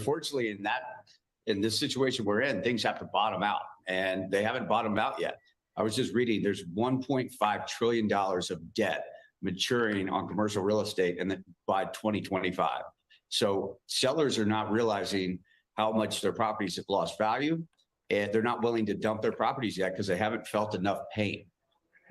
unfortunately, in this situation we're in, things have to bottom out, and they haven't bottomed out yet. I was just reading there's $1.5 trillion of debt maturing on commercial real estate and then by 2025. So sellers are not realizing how much their properties have lost value, and they're not willing to dump their properties yet because they haven't felt enough pain.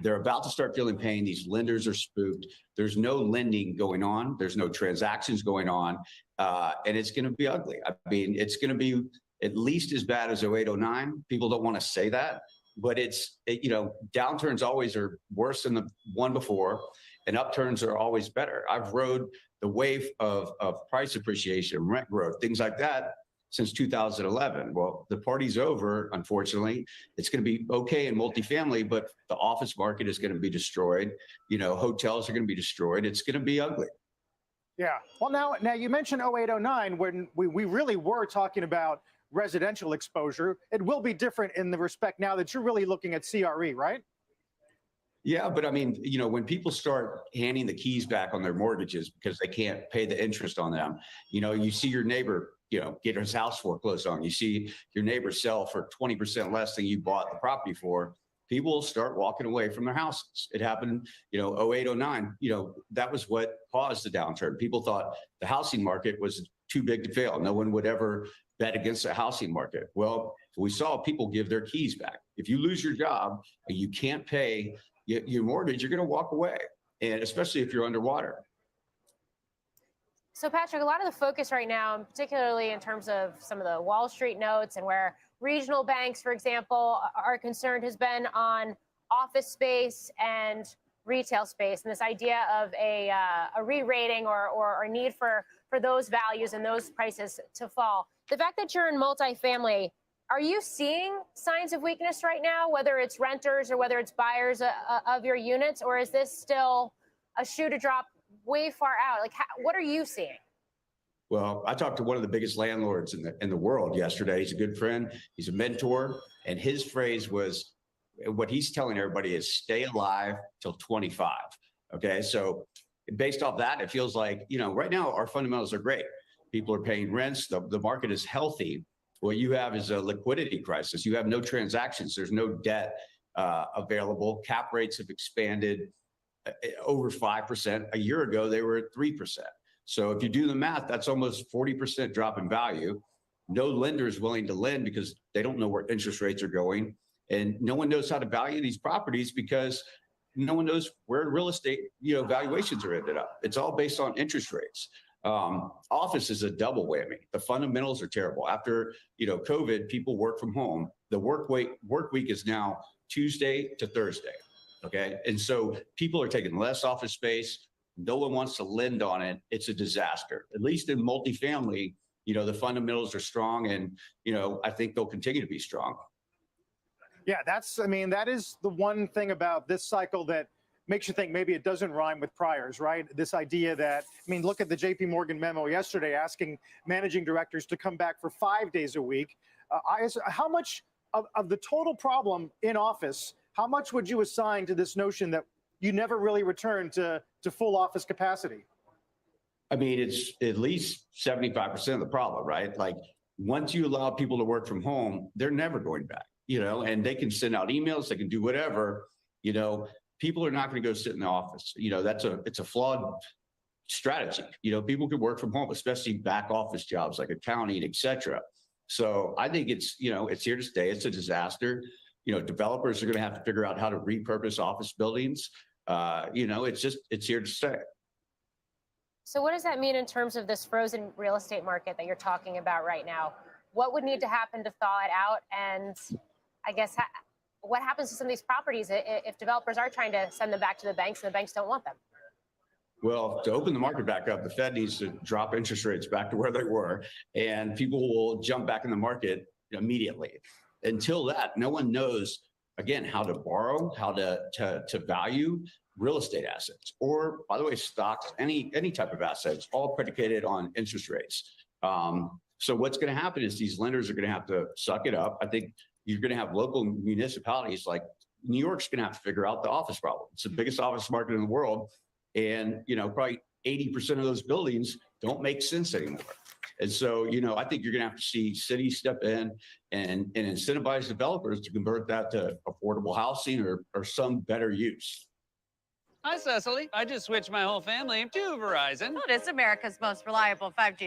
They're about to start feeling pain. These lenders are spooked. There's no lending going on. There's no transactions going on. And it's going to be ugly. I mean, it's going to be at least as bad as 08, 09. People don't want to say that, but downturns always are worse than the one before, and upturns are always better. I've rode the wave of price appreciation, rent growth, things like that since 2011. Well, the party's over, unfortunately. It's going to be okay in multifamily, but the office market is going to be destroyed. Hotels are going to be destroyed. It's going to be ugly. Yeah. Well, now you mentioned 08, 09, when we really were talking about residential exposure. It will be different in the respect now that you're really looking at CRE, right? Yeah, but I mean, when people start handing the keys back on their mortgages because they can't pay the interest on them, you see your neighbor, get his house foreclosed on. You see your neighbor sell for 20% less than you bought the property for. People will start walking away from their houses. It happened, 08, 09, that was what caused the downturn. People thought the housing market was too big to fail. No one would ever bet against the housing market. Well, we saw people give their keys back. If you lose your job and you can't pay your mortgage, you're going to walk away, and especially if you're underwater. So, Patrick, a lot of the focus right now, particularly in terms of some of the Wall Street notes and where regional banks, for example, are concerned, has been on office space and retail space, and this idea of a re-rating or need for those values and those prices to fall. The fact that you're in multifamily, are you seeing signs of weakness right now, whether it's renters or whether it's buyers of your units, or is this still a shoe to drop way far out? Like, what are you seeing? Well, I talked to one of the biggest landlords in the world yesterday. He's a good friend. He's a mentor. And his phrase was, what he's telling everybody is stay alive till 25. Okay. So based off that, it feels like, right now our fundamentals are great. People are paying rents. The market is healthy. What you have is a liquidity crisis. You have no transactions. There's no debt available. Cap rates have expanded over 5%. A year ago, they were at 3%. So if you do the math, that's almost 40% drop in value. No lender is willing to lend because they don't know where interest rates are going. And no one knows how to value these properties because no one knows where real estate, valuations are ended up. It's all based on interest rates. Office is a double whammy. The fundamentals are terrible. After, COVID, people work from home. The work week is now Tuesday to Thursday. Okay. And so people are taking less office space. No one wants to lend on it. It's a disaster. At least in multifamily, the fundamentals are strong, and, I think they'll continue to be strong. Yeah, that is the one thing about this cycle that makes you think maybe it doesn't rhyme with priors, right? This idea that, look at the JP Morgan memo yesterday asking managing directors to come back for 5 days a week. How much of the total problem in office, how much would you assign to this notion that you never really return to full office capacity? It's at least 75% of the problem, right? Like, once you allow people to work from home, they're never going back, and they can send out emails, they can do whatever, people are not going to go sit in the office. It's a flawed strategy. People can work from home, especially back office jobs like accounting, et cetera. So I think it's here to stay. It's a disaster. Developers are going to have to figure out how to repurpose office buildings. It's here to stay. So what does that mean in terms of this frozen real estate market that you're talking about right now? What would need to happen to thaw it out? And I guess what happens to some of these properties if developers are trying to send them back to the banks and the banks don't want them? Well, to open the market back up, the Fed needs to drop interest rates back to where they were, and people will jump back in the market immediately. Until that, no one knows, again, how to borrow, how to value real estate assets, or, by the way, stocks, any type of assets, all predicated on interest rates. So what's going to happen is these lenders are going to have to suck it up. I think you're going to have local municipalities like New York's going to have to figure out the office problem. It's the biggest office market in the world. And, probably 80% of those buildings don't make sense anymore. And so, I think you're going to have to see cities step in and incentivize developers to convert that to affordable housing or some better use. Hi, Cecily. I just switched my whole family to Verizon. Well, it is America's most reliable 5G